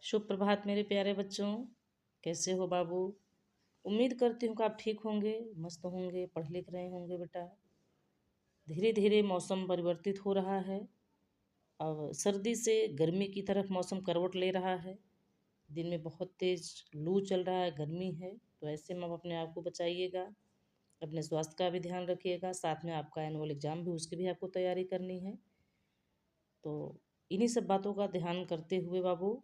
शुभ प्रभात मेरे प्यारे बच्चों। कैसे हो बाबू? उम्मीद करती हूँ कि आप ठीक होंगे, मस्त होंगे, पढ़ लिख रहे होंगे बेटा। धीरे धीरे मौसम परिवर्तित हो रहा है। अब सर्दी से गर्मी की तरफ मौसम करवट ले रहा है। दिन में बहुत तेज लू चल रहा है, गर्मी है। तो ऐसे में आप अपने आप को बचाइएगा, अपने स्वास्थ्य का भी ध्यान रखिएगा। साथ में आपका एनुअल एग्जाम भी, उसकी भी आपको तैयारी करनी है। तो इन्हीं सब बातों का ध्यान करते हुए बाबू,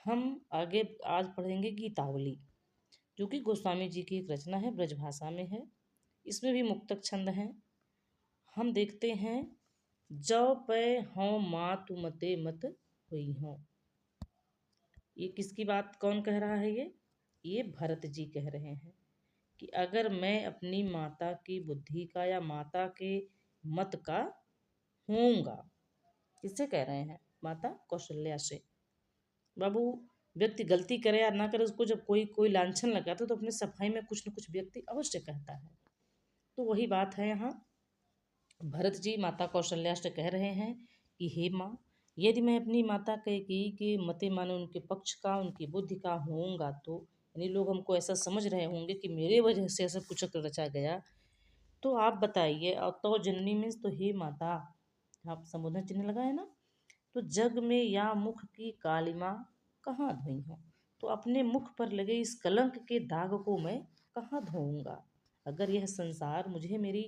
हम आगे आज पढ़ेंगे गीतावली, जो कि गोस्वामी जी की एक रचना है, ब्रजभाषा में है। इसमें भी मुक्तक छंद हैं। हम देखते हैं। जौ पै हों मातु मते मत हुई हों। ये किसकी बात, कौन कह रहा है? ये भरत जी कह रहे हैं कि अगर मैं अपनी माता की बुद्धि का या माता के मत का होऊंगा। किससे कह रहे हैं? माता कौशल्या से। बाबू, व्यक्ति गलती करे या ना करे, उसको जब कोई कोई लांछन लगाता है तो अपने सफाई में कुछ न कुछ व्यक्ति अवश्य कहता है। तो वही बात है यहाँ। भरत जी माता कौशल्या से कह रहे हैं कि हे माँ, यदि मैं अपनी माता कैकेयी के मते माने उनके पक्ष का, उनकी बुद्धि का होऊंगा, तो यानी लोग हमको ऐसा समझ रहे होंगे कि मेरे वजह से ऐसा कुचक्र रचा गया, तो आप बताइए। और तो जननी मीन्स तो हे माता, आप संबोधन चिन्ह लगाए ना। तो जग में या मुख की कालिमा कहाँ धोई हूँ? तो अपने मुख पर लगे इस कलंक के दाग को मैं कहाँ धोऊंगा? अगर यह संसार मुझे मेरी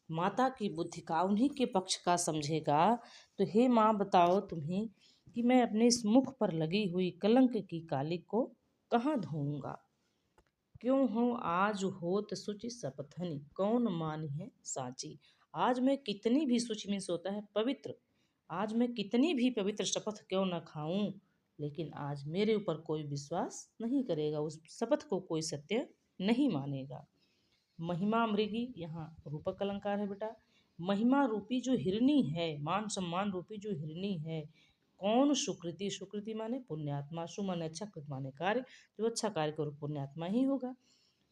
माता की बुद्धि का, उन्हीं के पक्ष का समझेगा, तो हे माँ बताओ तुम्हें कि मैं अपने इस मुख पर लगी हुई कलंक की काली को कहाँ धोऊंगा? क्यों हो आज होत सुचि सपथनी, कौन मानी है साची। आज मैं कितनी भी, सुचि मीन्स होता है पवित्र, आज मैं कितनी भी पवित्र शपथ क्यों न खाऊं, लेकिन आज मेरे ऊपर कोई विश्वास नहीं करेगा, उस शपथ को कोई सत्य नहीं मानेगा। महिमा मृगी, यहाँ रूपक अलंकार है बेटा। महिमा रूपी जो हिरनी है, मान सम्मान रूपी जो हिरनी है, कौन सुकृति, सुकृति माने पुण्यात्मा, सु माने अच्छा, कृत माने कार्य, जो अच्छा कार्य करो पुण्यात्मा ही होगा।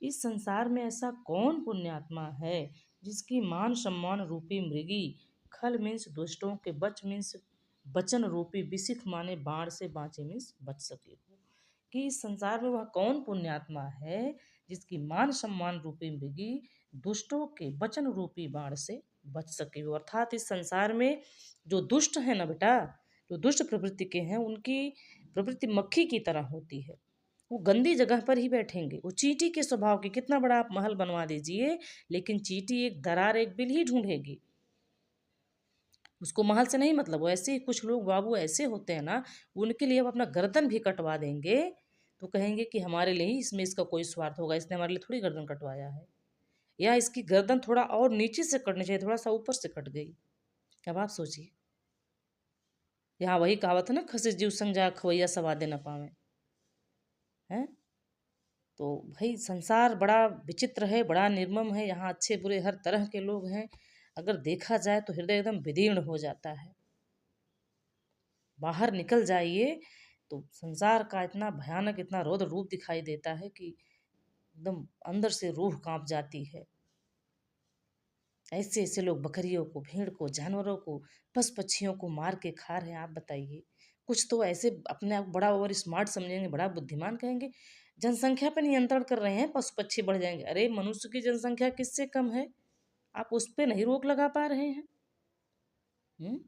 इस संसार में ऐसा कौन पुण्यात्मा है जिसकी मान सम्मान रूपी मृगी, खल मीन्स दुष्टों के, बच मीन्स बचन रूपी, बिसिख माने बाण से बाँचे मीन्स बच सके हो। कि इस संसार में वह कौन पुण्यात्मा है जिसकी मान सम्मान रूपी मृगी दुष्टों के वचन रूपी बाण से बच सके हो। अर्थात इस संसार में जो दुष्ट है ना बेटा, जो दुष्ट प्रवृत्ति के हैं, उनकी प्रवृत्ति मक्खी की तरह होती है। वो गंदी जगह पर ही बैठेंगे। वो चींटी के स्वभाव के, कितना बड़ा आप महल बनवा दीजिए, लेकिन चींटी एक दरार, एक बिल ही ढूंढेगी, उसको महल से नहीं मतलब। वैसे ही कुछ लोग बाबू ऐसे होते हैं ना, उनके लिए अब अपना गर्दन भी कटवा देंगे तो कहेंगे कि हमारे लिए ही इसमें इसका कोई स्वार्थ होगा, इसने हमारे लिए थोड़ी गर्दन कटवाया है, या इसकी गर्दन थोड़ा और नीचे से कटनी चाहिए, थोड़ा सा ऊपर से कट गई। अब आप सोचिए, यहाँ वही कहावत है ना, खसे जीव संग जा खवैया सवादे न पावे। हैं? तो भाई संसार बड़ा विचित्र है, बड़ा निर्मम है। यहाँ अच्छे बुरे हर तरह के लोग हैं। अगर देखा जाए तो हृदय एकदम विदीर्ण हो जाता है। बाहर निकल जाइए तो संसार का इतना भयानक, इतना रौद्र रूप दिखाई देता है कि एकदम अंदर से रूह कांप जाती है। ऐसे ऐसे लोग बकरियों को, भेड़ को, जानवरों को, पशु पक्षियों को मार के खा रहे हैं। आप बताइए। कुछ तो ऐसे अपने आप बड़ा ओवर स्मार्ट समझेंगे, बड़ा बुद्धिमान कहेंगे, जनसंख्या पर नियंत्रण कर रहे हैं, पशु पक्षी बढ़ जाएंगे। अरे मनुष्य की जनसंख्या किससे कम है? आप उस पर नहीं रोक लगा पा रहे हैं।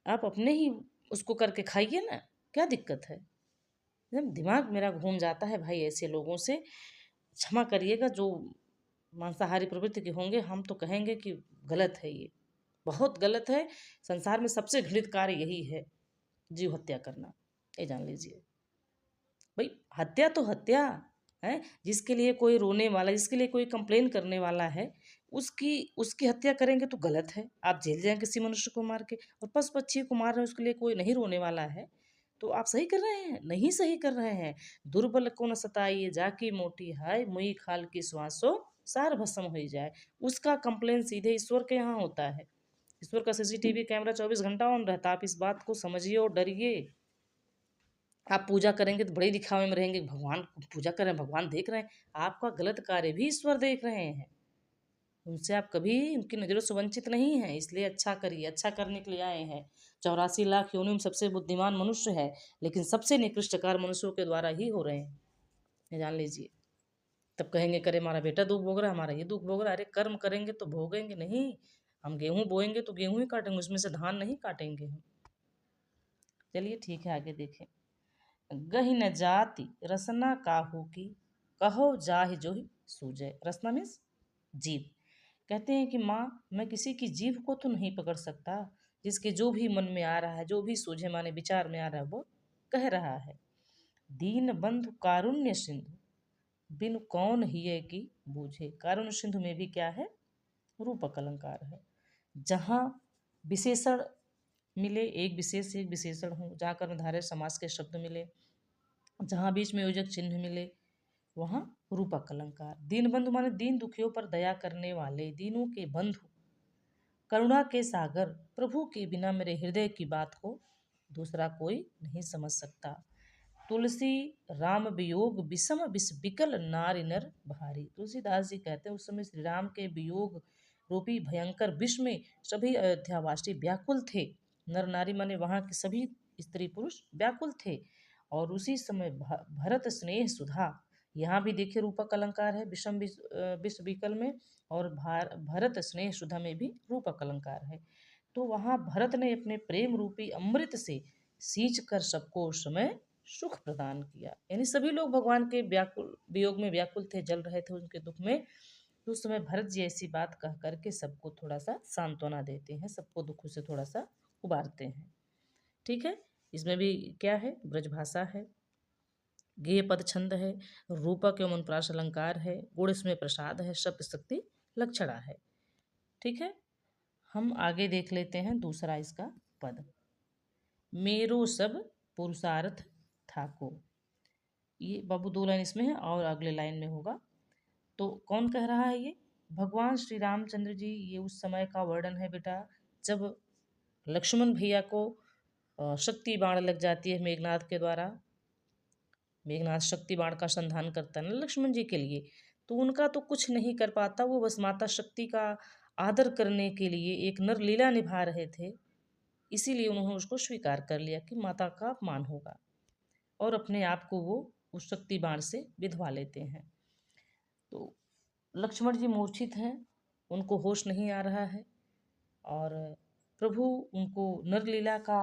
आप अपने ही उसको करके खाइए ना, क्या दिक्कत है? एकदम दिमाग मेरा घूम जाता है भाई ऐसे लोगों से। क्षमा करिएगा, जो मांसाहारी प्रवृत्ति के होंगे, हम तो कहेंगे कि गलत है, ये बहुत गलत है। संसार में सबसे घृणित कार्य यही है, जीव हत्या करना। ये जान लीजिए भाई, हत्या तो हत्या है। जिसके लिए कोई रोने वाला, जिसके लिए कोई कंप्लेन करने वाला है, उसकी उसकी हत्या करेंगे तो गलत है। आप जेल जाएं किसी मनुष्य को मार के, और पशु पक्षी को मार रहे हैं, उसके लिए कोई नहीं रोने वाला है, तो आप सही कर रहे हैं? नहीं सही कर रहे हैं। दुर्बल को न सताइए जाकी मोटी हाय, मुई खाल की श्वासो सार भस्म हो जाए। उसका कंप्लेन सीधे ईश्वर के यहाँ होता है। ईश्वर का सीसीटीवी कैमरा 24 घंटा ऑन रहता है। आप इस बात को समझिए और डरिए। आप पूजा करेंगे तो बड़े दिखावे में रहेंगे, भगवान पूजा कर रहे हैं, भगवान देख रहे हैं। आपका गलत कार्य भी ईश्वर देख रहे हैं। उनसे आप कभी उनकी नज़रों से वंचित नहीं हैं, इसलिए अच्छा करिए, अच्छा करने के लिए आए हैं। 84 लाख योनियों में सबसे बुद्धिमान मनुष्य है, लेकिन सबसे निकृष्ट कार्य मनुष्यों के द्वारा ही हो रहे हैं, ये जान लीजिए। तब कहेंगे करे हमारा बेटा दुख भोग रहा है, हमारा ये दुख भोग रहा है। अरे कर्म करेंगे तो भोगेंगे नहीं। हम गेहूं बोएंगे तो गेहूं ही काटेंगे, उसमें से धान नहीं काटेंगे हम। चलिए ठीक है, आगे देखें। गहि न जाति रसना काहू की, कहो जाहि जोहि सूझे। रसना मीन्स जीव। कहते हैं कि माँ, मैं किसी की जीभ को तो नहीं पकड़ सकता, जिसके जो भी मन में आ रहा है, जो भी सूझे माने विचार में आ रहा है, वो कह रहा है। दीन बंधु कारुण्य सिंधु, बिन कौन हिये की बूझे। कारुण्य सिंधु में भी क्या है, रूपक अलंकार है। जहाँ विशेषण मिले, एक विशेष से एक विशेषण हो, जहाँ कर्मधारय समास के शब्द मिले, जहाँ बीच में योजक चिन्ह मिले, वहाँ रूपक अलंकार। दीन बंधु माने दीन दुखियों पर दया करने वाले, दीनों के बंधु, करुणा के सागर। प्रभु के बिना मेरे हृदय की बात को दूसरा कोई नहीं समझ सकता। तुलसी राम वियोग विषम विष विकल नारी नर भारी। तुलसीदास जी कहते हैं उस समय श्री राम के वियोग रूपी भयंकर विष में सभी अयोध्यावासी व्याकुल थे। नर नारी माने वहाँ के सभी स्त्री पुरुष व्याकुल थे। और उसी समय भरत स्नेह सुधा, यहाँ भी देखिए रूपक अलंकार है, विषम विष विकल में, और भरत स्नेह सुधा में भी रूपक अलंकार है। तो वहाँ भरत ने अपने प्रेम रूपी अमृत से सींच कर सबको उस समय सुख प्रदान किया। यानी सभी लोग भगवान के व्याकुल वियोग में व्याकुल थे, जल रहे थे उनके दुख में। तो उस समय भरत जी ऐसी बात कह करके सबको थोड़ा सा सांत्वना देते हैं, सबको दुखों से थोड़ा सा उबारते हैं। ठीक है, इसमें भी क्या है, ब्रजभाषा है, गेय पद छंद है, रूपक एवं अनुप्रास अलंकार है, गुण इसमें प्रसाद है, शब्द शक्ति लक्षणा है। ठीक है, हम आगे देख लेते हैं दूसरा इसका पद। मेरो सब पुरुषार्थ ठाको। ये बाबू 2 लाइन इसमें है और अगले लाइन में होगा। तो कौन कह रहा है ये, भगवान श्री रामचंद्र जी। ये उस समय का वर्णन है बेटा, जब लक्ष्मण भैया को शक्ति बाण लग जाती है मेघनाथ के द्वारा। मेघनाथ शक्ति बाण का संधान करता है ना लक्ष्मण जी के लिए, तो उनका तो कुछ नहीं कर पाता, वो बस माता शक्ति का आदर करने के लिए एक नर लीला निभा रहे थे। इसीलिए उन्होंने उसको स्वीकार कर लिया कि माता का अपमान होगा, और अपने आप को वो उस शक्ति बाण से विधवा लेते हैं। तो लक्ष्मण जी मूर्छित हैं, उनको होश नहीं आ रहा है, और प्रभु उनको नरलीला का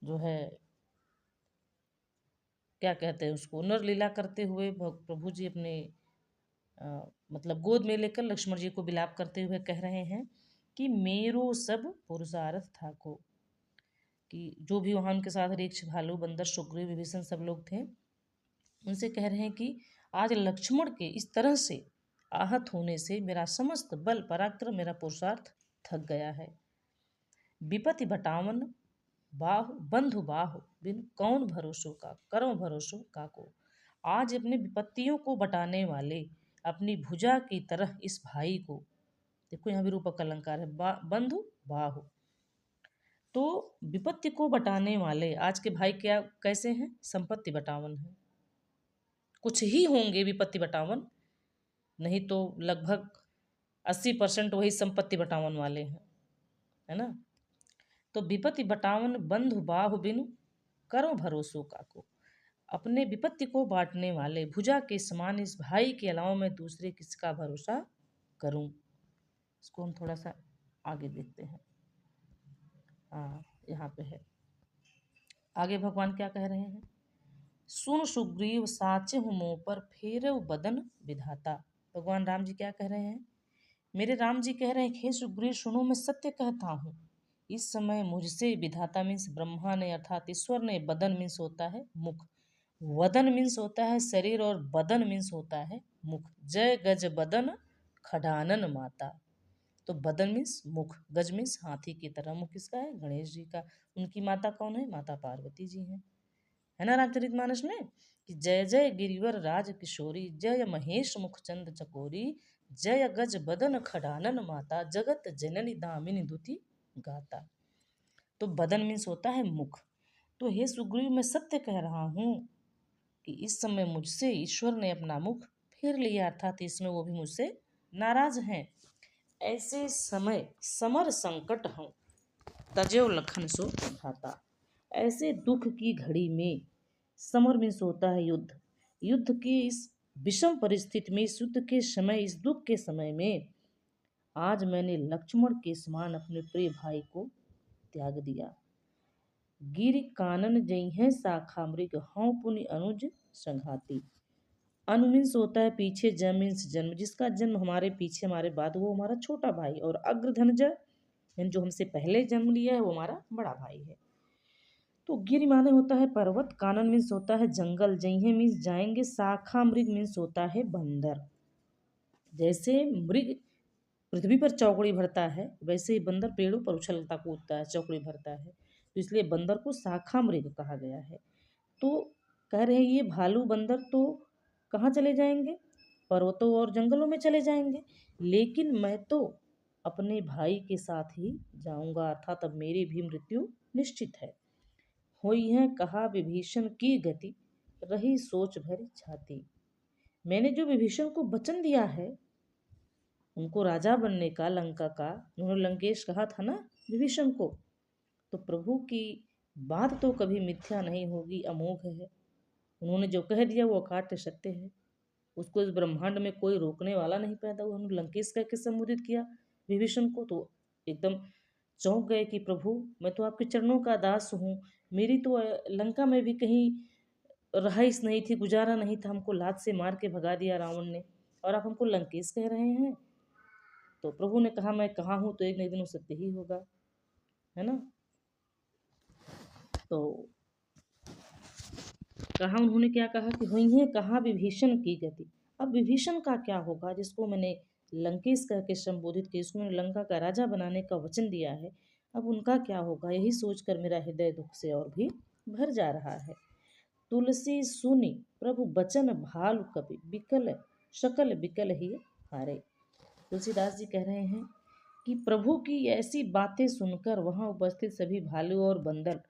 जो है क्या कहते हैं उसको, नरलीला करते हुए प्रभु जी अपने मतलब गोद में लेकर लक्ष्मण जी को विलाप करते हुए कह रहे हैं कि मेरो सब पुरुषार्थ ठाको। कि जो भी वहाँ उनके साथ रीक्ष भालू बंदर सुग्रीव विभीषण सब लोग थे, उनसे कह रहे हैं कि आज लक्ष्मण के इस तरह से आहत होने से मेरा समस्त बल पराक्रम, मेरा पुरुषार्थ थक गया है। विपत्ति बटावन बाहु बंधु बाहु, बिन कौन भरोसो का करो भरोसो का को। आज अपने विपत्तियों को बटाने वाले अपनी भुजा की तरह इस भाई को, देखो यहाँ भी रूपक अलंकार है, बंधु बाहु। तो विपत्ति को बटाने वाले आज के भाई क्या कैसे हैं, संपत्ति बटावन है। कुछ ही होंगे विपत्ति बटावन, नहीं तो लगभग 80% वही संपत्ति बटावन वाले हैं, है ना। तो विपत्ति बटावन बंधु बाहु बिनु करो भरोसो काको। अपने विपत्ति को बांटने वाले भुजा के समान इस भाई के अलावा मैं दूसरे किसका भरोसा करूं। इसको हम थोड़ा सा आगे देखते हैं। हाँ, यहाँ पे है, आगे भगवान क्या कह रहे हैं। सुन सुग्रीव साचे हूँ मुँह पर फेरव बदन विधाता। भगवान राम जी क्या कह रहे हैं, मेरे राम जी कह रहे हैं, हे सुग्रीव सुनो, मैं सत्य कहता हूँ। इस समय मुझसे विधाता मीन्स ब्रह्मा ने अर्थात ईश्वर ने, बदन मीन्स होता है मुख, वदन मीन्स होता है शरीर, और बदन मीन्स होता है मुख। जय गज बदन खडानन माता। तो बदन मीन्स मुख, गज मीन्स हाथी की तरह, मुख किसका है, गणेश जी का। उनकी माता कौन है, माता पार्वती जी हैं, है ना रामचरितमानस में, कि जय जय गिरिवर राज किशोरी, जय महेश मुख चंद चकोरी, जय गज बदन खडानन माता, जगत जननी दामिनी दुति गाता। तो बदन मीन्स होता है मुख। तो हे सुग्रीव मैं सत्य कह रहा हूँ कि इस समय मुझसे ईश्वर ने अपना मुख फेर लिया, अर्थात इसमें वो भी मुझसे नाराज हैं, ऐसे समय समर संकट हों, तजेव लखन सो भाता। ऐसे दुख की घड़ी में, समर में होता है युद्ध, युद्ध की इस विषम परिस्थिति में, इस युद्ध के समय, इस दुख के समय में आज मैंने लक्ष्मण के समान अपने प्रिय भाई को त्याग दिया। गिर कानन जई शाखा मृग, हौं पुनि अनुज संघाती। अनु मीन्स होता है पीछे, जन्म मीन्स जन्म, जिसका जन्म हमारे पीछे हमारे बाद, वो हमारा छोटा भाई, और अग्रधनज यानी जो हमसे पहले जन्म लिया है वो हमारा बड़ा भाई है। तो गिर माने होता है पर्वत, कानन मीन्स होता है जंगल, जइहे मीन्स जाएंगे, शाखा मृग मीन्स होता है बंदर। जैसे मृग पृथ्वी पर चौकड़ी भरता है, वैसे ही बंदर पेड़ों पर उछलता कूदता है, चौकड़ी भरता है, तो इसलिए बंदर को शाखा मृग कहा गया है। तो कह रहे हैं ये भालू बंदर तो कहाँ चले जाएंगे, पर्वतों और जंगलों में चले जाएंगे, लेकिन मैं तो अपने भाई के साथ ही जाऊंगा, अर्थात अब मेरी भी मृत्यु निश्चित है। हुई है कहा विभीषण की गति, रही सोच भरी छाती। मैंने जो विभीषण को वचन दिया है, उनको राजा बनने का, लंका का, उन्होंने लंकेश कहा था ना विभीषण को, तो प्रभु की बात तो कभी मिथ्या नहीं होगी, अमोघ है। उन्होंने जो कह दिया वो अकाट्य सत्य है, उसको इस ब्रह्मांड में कोई रोकने वाला नहीं पैदा हुआ। उन्होंने लंकेश कह के संबोधित किया विभीषण को, तो एकदम चौंक गए कि प्रभु मैं तो आपके चरणों का दास हूँ, मेरी तो लंका में भी कहीं रहाइश नहीं थी, गुजारा नहीं था, हमको लात से मार के भगा दिया रावण ने, और आप हमको लंकेश कह रहे हैं। तो प्रभु ने कहा मैं कहाँ हूँ तो एक न एक दिन वो सत्य ही होगा, है ना। तो कहा, उन्होंने क्या कहा कि हुई है कहा विभीषण की गति। अब विभीषण का क्या होगा, जिसको मैंने लंकेश कह के संबोधित किया, जिसको मैंने लंका का राजा बनाने का वचन दिया है, अब उनका क्या होगा, यही सोचकर मेरा हृदय दुख से और भी भर जा रहा है। तुलसी सुनी प्रभु बचन भालु कपि, बिकल शकल बिकल ही हारे। तुलसीदास जी कह रहे हैं कि प्रभु की ऐसी बातें सुनकर वहां उपस्थित सभी भालू और बंदर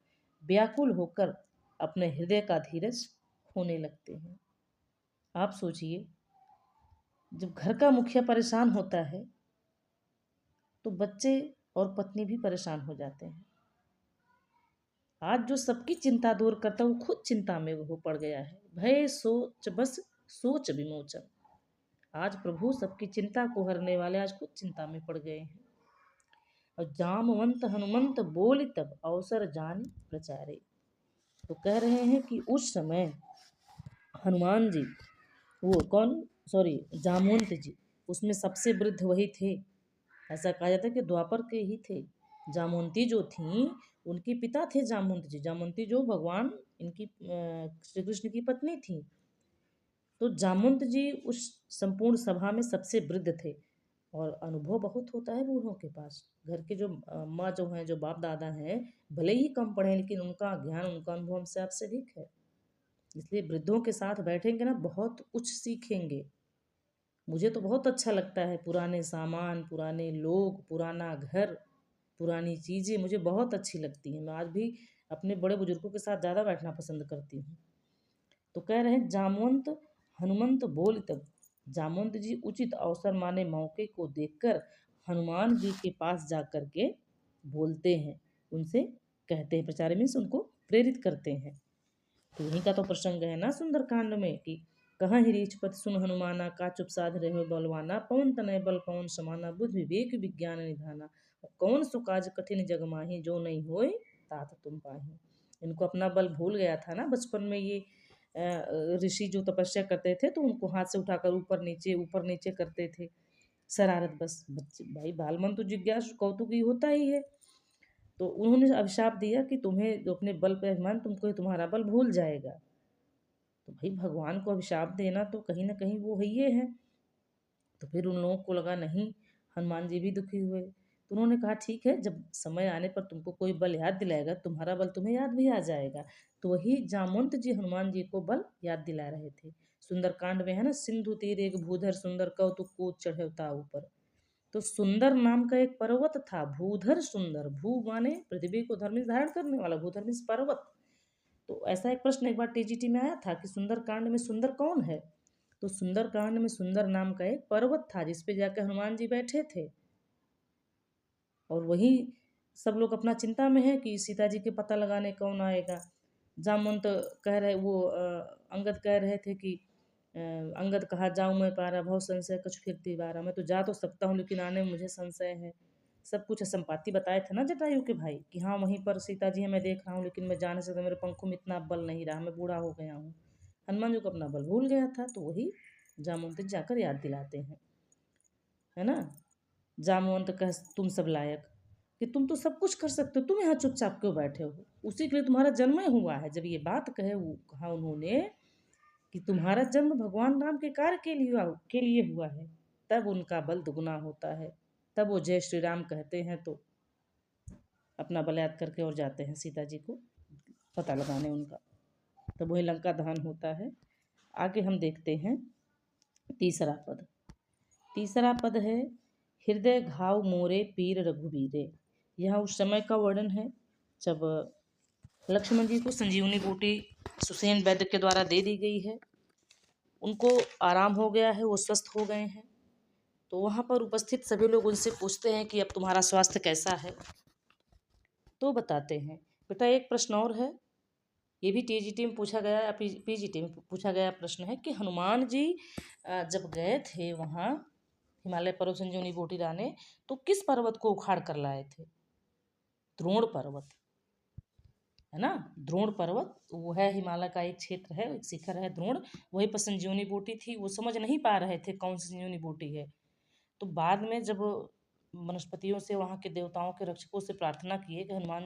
व्याकुल होकर अपने हृदय का धीरज खोने लगते हैं। आप सोचिए, जब घर का मुखिया परेशान होता है तो बच्चे और पत्नी भी परेशान हो जाते हैं। आज जो सबकी चिंता दूर करता है वो खुद चिंता में हो पड़ गया है। भय सोच बस सोच विमोचन। आज प्रभु सबकी चिंता को हरने वाले आज खुद चिंता में पड़ गए हैं। और जामवंत हनुमंत बोल तब अवसर जान प्रचारे। तो कह रहे हैं कि उस समय हनुमान जी, वो कौन, सॉरी जामवंत जी, उसमें सबसे वृद्ध वही थे। ऐसा कहा जाता है कि द्वापर के ही थे। जामवंती जो थी उनके पिता थे जामवंत जी, जामवंती जो भगवान इनकी श्री कृष्ण की पत्नी थी। तो जामवंत जी उस संपूर्ण सभा में सबसे वृद्ध थे, और अनुभव बहुत होता है बूढ़ों के पास। घर के जो माँ जो हैं, जो बाप दादा हैं, भले ही कम पढ़े लेकिन उनका ज्ञान, उनका अनुभव हमसे आपसे अधिक है। इसलिए वृद्धों के साथ बैठेंगे ना, बहुत कुछ सीखेंगे। मुझे तो बहुत अच्छा लगता है, पुराने सामान, पुराने लोग, पुराना घर, पुरानी चीज़ें मुझे बहुत अच्छी लगती हैं। मैं आज भी अपने बड़े बुजुर्गों के साथ ज़्यादा बैठना पसंद करती हूँ। तो कह रहे हैं जामवंत हनुमंत बोल तब, जामवंत जी उचित अवसर माने मौके को देखकर हनुमान जी के पास जा कर के बोलते हैं, उनसे कहते हैं, प्रचार मीन्स उनको प्रेरित करते हैं। तो यहीं का तो प्रसंग है ना सुंदरकांड में कि कहाँ ही रीछपति सुन हनुमाना, का चुप साध रहे बलवाना, पवन तनय बल पवन समाना, बुद्धि विवेक विज्ञान निधाना, कौन सो काज कठिन जग माही, जो नहीं होए तात तुम पाही। इनको अपना बल भूल गया था ना बचपन में। ये ऋषि जो तपस्या करते थे तो उनको हाथ से उठाकर ऊपर नीचे करते थे, शरारत बस। बच्चे भाई, बाल मन तो जिज्ञासु कौतुकी होता ही है। तो उन्होंने अभिशाप दिया कि तुम्हें जो अपने बल पे अभिमान, तुमको तुम्हारा बल भूल जाएगा। तो भाई भगवान को अभिशाप देना तो कहीं ना कहीं वो है ही है। तो फिर उन लोगों को लगा नहीं, हनुमान जी भी दुखी हुए। तो उन्होंने कहा ठीक है, जब समय आने पर तुमको कोई बल याद दिलाएगा, तुम्हारा बल तुम्हें याद भी आ जाएगा। तो वही जामवंत जी हनुमान जी को बल याद दिला रहे थे। सुंदरकांड में है ना, सिंधु तीर एक भूधर सुंदर, कौतुक कूद चढ़े ताव ऊपर। तो सुंदर नाम का एक पर्वत था, भूधर सुंदर, भू माने पृथ्वी को धर्म धारण करने वाला, भूधर मीन्स पर्वत। तो ऐसा एक प्रश्न एक बार टीजीटी में आया था कि सुंदरकांड में सुंदर कौन है। तो सुंदरकांड में सुंदर नाम का एक पर्वत था जिस पे जाकर हनुमान जी बैठे थे, और वही सब लोग अपना चिंता में है कि सीता जी के पता लगाने कौन आएगा। जामवंत कह रहे वो अंगद कह रहे थे कि अंगद कहा जाऊँ मैं पारा भव संशय कछु फिरती बारा, मैं तो जा तो सकता हूँ लेकिन आने में मुझे संशय है। सब कुछ संपाति बताए थे ना जटायु के भाई कि हाँ वहीं पर सीता जी है, मैं देख रहा हूँ लेकिन मैं जा नहीं सकता, मेरे पंखों में इतना बल नहीं रहा, मैं बूढ़ा हो गया हूँ। हनुमान जी को अपना बल भूल गया था, तो वही जामवंत जाकर याद दिलाते हैं, है ना। जामवंत कह तुम सब लायक कि तुम तो सब कुछ कर सकते हो, तुम यहाँ चुपचाप क्यों बैठे हो, उसी के लिए तुम्हारा जन्म ही हुआ है। जब ये बात कहा उन्होंने कि तुम्हारा जन्म भगवान राम के कार्य के लिए हुआ है, तब उनका बल दुगना होता है। तब वो जय श्री राम कहते हैं, तो अपना बल याद करके और जाते हैं सीता जी को पता लगाने उनका, तब वही लंका दहन होता है। आगे हम देखते हैं तीसरा पद। तीसरा पद है हृदय घाव मोरे पीर रघुबीरे। यह उस समय का वर्णन है जब लक्ष्मण जी को संजीवनी बूटी सुसेन वैद्य के द्वारा दे दी गई है, उनको आराम हो गया है, वो स्वस्थ हो गए हैं। तो वहाँ पर उपस्थित सभी लोग उनसे पूछते हैं कि अब तुम्हारा स्वास्थ्य कैसा है। तो बताते हैं बेटा एक प्रश्न और है, ये भी टीजीटी में पूछा गया, पीजीटी में पूछा गया प्रश्न है कि हनुमान जी जब गए थे वहाँ हिमालय पर्वत संजीवनी बूटी लाने, तो किस पर्वत को उखाड़ कर लाए थे? द्रोण पर्वत, है ना। द्रोण पर्वत वो है हिमालय का एक क्षेत्र है, एक शिखर है द्रोण, वहीं पर संजीवनी बूटी थी। वो समझ नहीं पा रहे थे कौन सी संजीवनी बूटी है। तो बाद में जब वनस्पतियों से वहाँ के देवताओं के रक्षकों से प्रार्थना किए कि हनुमान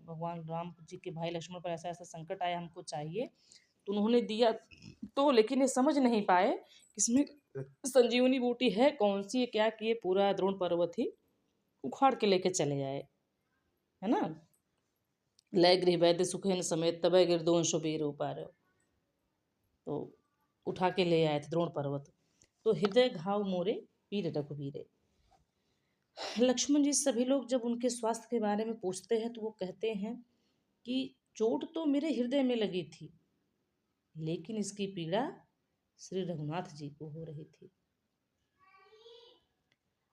भगवान राम जी के भाई लक्ष्मण पर ऐसा ऐसा संकट आया, हमको चाहिए, तो उन्होंने दिया। तो लेकिन ये समझ नहीं पाए किसमें संजीवनी बूटी है, कौन सी है, क्या किए, पूरा द्रोण पर्वत ही उखाड़ के लेके चले आए, है ना। लय गृह वैद्य सुखेन समेत तबे गिरदोंशो बीर उपार, तो उठा के ले आए थे द्रोण पर्वत। तो हृदय घाव मोरे पीर रघुबीरे। लक्ष्मण जी सभी लोग जब उनके स्वास्थ्य के बारे में पूछते हैं तो वो कहते हैं कि चोट तो मेरे हृदय में लगी थी, लेकिन इसकी पीड़ा श्री रघुनाथ जी को हो रही थी।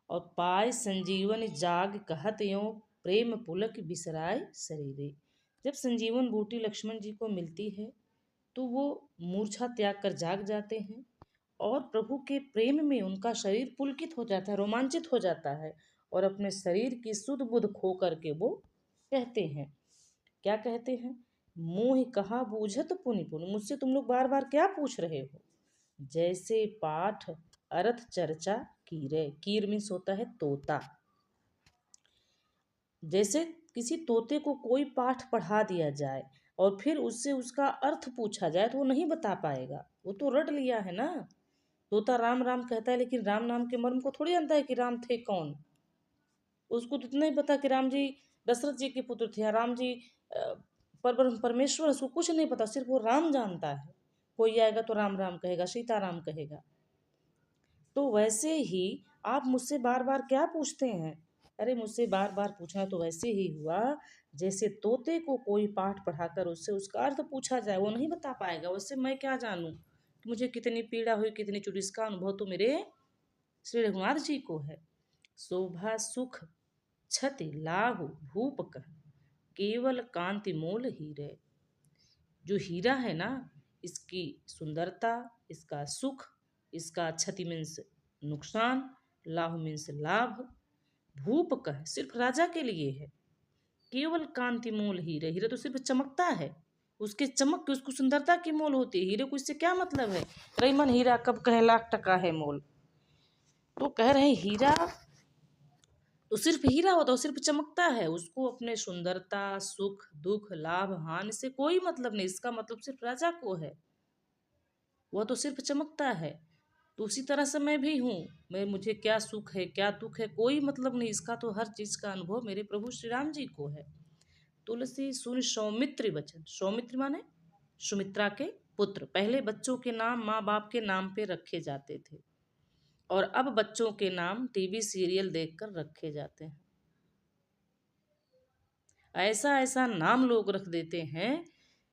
और पाय संजीवन जाग कहत यों प्रेम पुलक बिसराय शरीरे। जब संजीवन बूटी लक्ष्मण जी को मिलती है तो वो मूर्छा त्याग कर जाग जाते हैं, और प्रभु के प्रेम में उनका शरीर पुलकित हो जाता है, रोमांचित हो जाता है, और अपने शरीर की सुध बुध खो करके वो कहते हैं, क्या कहते हैं, मोहि कहा बूझत पुनि पुनि, मुझसे तुम लोग बार बार क्या पूछ रहे हो, जैसे पाठ अर्थ चर्चा कीरे। कीर मीन्स होता है तोता। जैसे किसी तोते को कोई पाठ पढ़ा दिया जाए और फिर उससे उसका अर्थ पूछा जाए तो वो नहीं बता पाएगा, वो तो रट लिया है ना। तोता राम राम कहता है लेकिन राम नाम के मर्म को थोड़ी जानता है कि राम थे कौन। उसको तो इतना ही पता कि राम जी दशरथ जी के पुत्र थे, राम जी परमेश्वर, उसको कुछ नहीं पता, सिर्फ वो राम जानता है। कोई आएगा तो राम राम कहेगा, सीता राम कहेगा। तो वैसे ही आप मुझसे बार बार क्या पूछते हैं, अरे मुझसे बार बार पूछना तो वैसे ही हुआ जैसे तोते को कोई पाठ पढ़ाकर उससे उसका अर्थ पूछा जाए, वो नहीं बता पाएगा, उससे मैं क्या जानूं कि मुझे कितनी पीड़ा हुई, कितनी चोट, इसका अनुभव तो मेरे श्री रघुनाथ जी को है। शोभा सुख छति लाहु भूप कह केवल कांति मोल हीरे। जो हीरा है ना, इसकी सुंदरता, इसका सुख, इसका क्षति मीन्स नुकसान, लाभ मीन्स लाभ, भूप कह सिर्फ राजा के लिए है, केवल कांति मोल हीरे। हीरे तो सिर्फ चमकता है, उसके चमक की, उसको सुंदरता की मोल होती है, हीरे को इससे क्या मतलब है। रईमन हीरा कब कहे लाख टका है मोल। तो कह रहे हैं हीरा तो सिर्फ हीरा होता है, सिर्फ चमकता है, उसको अपने सुंदरता सुख दुख लाभ हानि से कोई मतलब नहीं, इसका मतलब सिर्फ राजा को है, वह तो सिर्फ चमकता है। तो उसी तरह से मैं भी हूँ, मुझे क्या सुख है क्या दुख है कोई मतलब नहीं, इसका तो हर चीज का अनुभव मेरे प्रभु श्री राम जी को है। तुलसी सुन सौमित्र वचन, सौमित्र माने सुमित्रा के पुत्र। पहले बच्चों के नाम माँ बाप के नाम पे रखे जाते थे, और अब बच्चों के नाम टीवी सीरियल देखकर रखे जाते हैं। ऐसा ऐसा नाम लोग रख देते हैं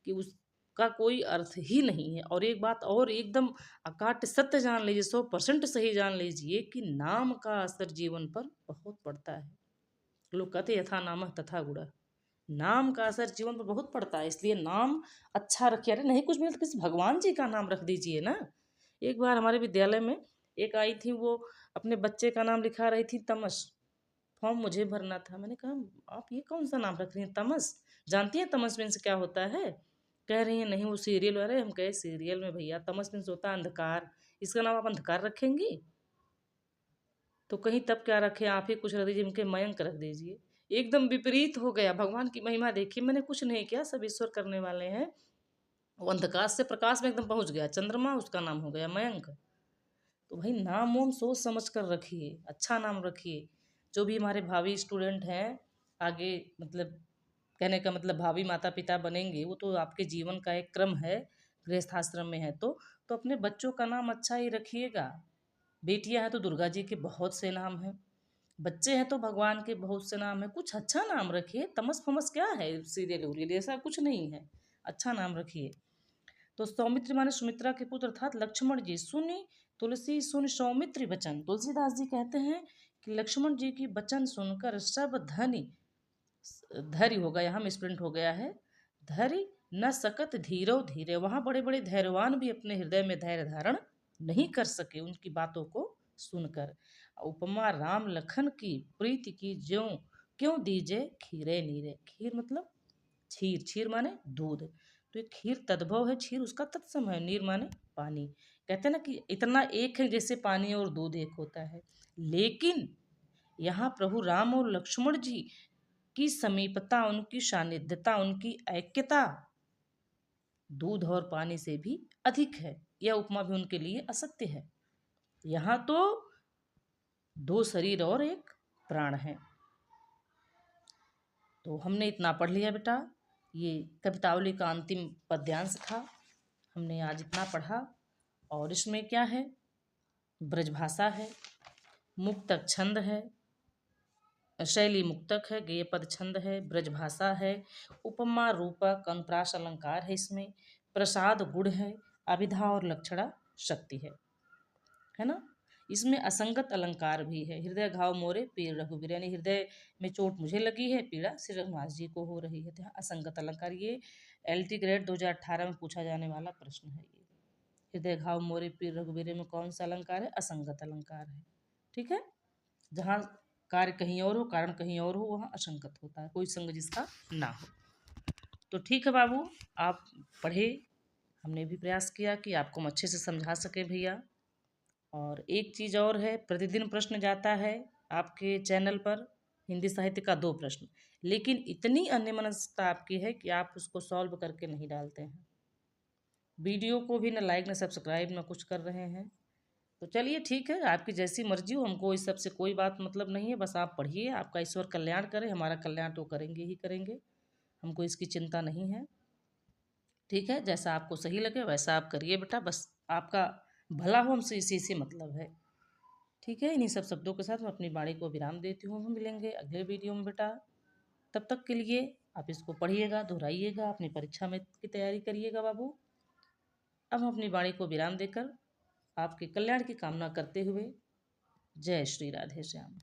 कि उसका का कोई अर्थ ही नहीं है। और एक बात और एकदम अकाट्य सत्य जान लीजिए, 100% सही जान लीजिए कि नाम का असर जीवन पर बहुत पड़ता है। लोग कहते हैं यथा नामः तथा गुणः, नाम का असर जीवन पर बहुत पड़ता है, इसलिए नाम अच्छा रखिए। अरे नहीं कुछ मिले तो किसी भगवान जी का नाम रख दीजिए ना। एक बार हमारे विद्यालय में एक आई थी, वो अपने बच्चे का नाम लिखा रही थी तमस। फॉर्म मुझे भरना था, मैंने कहा आप ये कौन सा नाम रख रही हैं तमस, जानती हैं तमस मीन्स क्या होता है? कह रही हैं नहीं वो सीरियल। अरे हम कहे सीरियल में भैया तमस मीन्स होता है अंधकार, इसका नाम आप अंधकार रखेंगी? तो कहीं तब क्या रखे, आप ही कुछ रख दीजिए, उनके मयंक रख दीजिए। एकदम विपरीत हो गया। भगवान की महिमा देखिए, मैंने कुछ नहीं किया, सब ईश्वर करने वाले हैं। वो अंधकार से प्रकाश में एकदम पहुंच गया, चंद्रमा उसका नाम हो गया मयंक। तो भाई नाम वाम सोच समझ कर रखिए, अच्छा नाम रखिए। जो भी हमारे भावी स्टूडेंट हैं आगे, मतलब कहने का मतलब भावी माता पिता बनेंगे, वो तो आपके जीवन का एक क्रम है, गृहस्थाश्रम में है तो अपने बच्चों का नाम अच्छा ही रखिएगा। बेटियां हैं तो दुर्गा जी के बहुत से नाम हैं, बच्चे हैं तो भगवान के बहुत से नाम है। कुछ अच्छा नाम रखिए, तमस फमस क्या है सीरियल उरियल, ऐसा कुछ नहीं है, अच्छा नाम रखिए। तो सौमित्र माने सुमित्रा के पुत्र अर्थात लक्ष्मण जी। सुनि तुलसी सुन सौमित्र बचन, तुलसीदास जी कहते हैं कि लक्ष्मण जी की वचन सुनकर सब धनी, धैर्य होगा यहाँ मिसप्रिंट हो गया है, धैर्य न सकत धीरो धीरे, वहां बड़े बड़े धैर्यवान भी अपने हृदय में धैर्य धारण नहीं कर सके उनकी बातों को सुनकर। उपमा राम लखन की प्रीति की ज्यों क्यों दीजे खीरे नीरे, खीर मतलब क्षीर, क्षीर माने दूध, तो ये खीर तद्भव है, क्षीर उसका तत्सम है, नीर माने पानी। कहते हैं ना कि इतना एक है जैसे पानी और दूध एक होता है। लेकिन यहाँ प्रभु राम और लक्ष्मण जी की समीपता, उनकी सानिध्यता, उनकी ऐक्यता दूध और पानी से भी अधिक है। यह उपमा भी उनके लिए असत्य है। यहाँ तो दो शरीर और एक प्राण है। तो हमने इतना पढ़ लिया बेटा, ये कवितावली का अंतिम पद्यांश था, हमने आज इतना पढ़ा। और इसमें क्या है, ब्रजभाषा है, मुक्तक छंद है, शैली मुक्तक है, गेय पद छंद है, ब्रजभाषा है, उपमा रूपक अनुप्रास अलंकार है, इसमें प्रसाद गुण है, अभिधा और लक्षणा शक्ति है ना। इसमें असंगत अलंकार भी है, हृदय घाव मोरे पीर रघुवीर, यानी हृदय में चोट मुझे लगी है, पीड़ा श्री रघुनाथ जी को हो रही है। तो असंगत अलंकार, ये LT ग्रेड 2018 में पूछा जाने वाला प्रश्न है। ये हृदय घाव मोरे पीर रघुवीर में कौन सा अलंकार है? असंगत अलंकार है। ठीक है, जहाँ कार्य कहीं और हो, कारण कहीं और हो, वहाँ असंगत होता है, कोई संग जिसका ना हो। तो ठीक है बाबू, आप पढ़े, हमने भी प्रयास किया कि आपको हम अच्छे से समझा सके भैया। और एक चीज़ और है, प्रतिदिन प्रश्न जाता है आपके चैनल पर, हिंदी साहित्य का 2 प्रश्न, लेकिन इतनी अन्यमनस्कता आपकी है कि आप उसको सॉल्व करके नहीं डालते हैं, वीडियो को भी न लाइक न सब्सक्राइब न कुछ कर रहे हैं। तो चलिए ठीक है, आपकी जैसी मर्जी हो, हमको इस सब से कोई बात मतलब नहीं है, बस आप पढ़िए, आपका ईश्वर कल्याण करे, हमारा कल्याण तो करेंगे ही करेंगे, हमको इसकी चिंता नहीं है। ठीक है, जैसा आपको सही लगे वैसा आप करिए बेटा, बस आपका भला हो, हमसे इसी से मतलब है। ठीक है, इन्हीं सब शब्दों के साथ मैं अपनी वाणी को विराम देती हूँ। हम मिलेंगे अगले वीडियो में बेटा, तब तक के लिए आप इसको पढ़िएगा, दोहराइएगा, अपनी परीक्षा में की तैयारी करिएगा बाबू। अब हम अपनी वाणी को विराम देकर आपके कल्याण की कामना करते हुए, जय श्री राधे श्याम।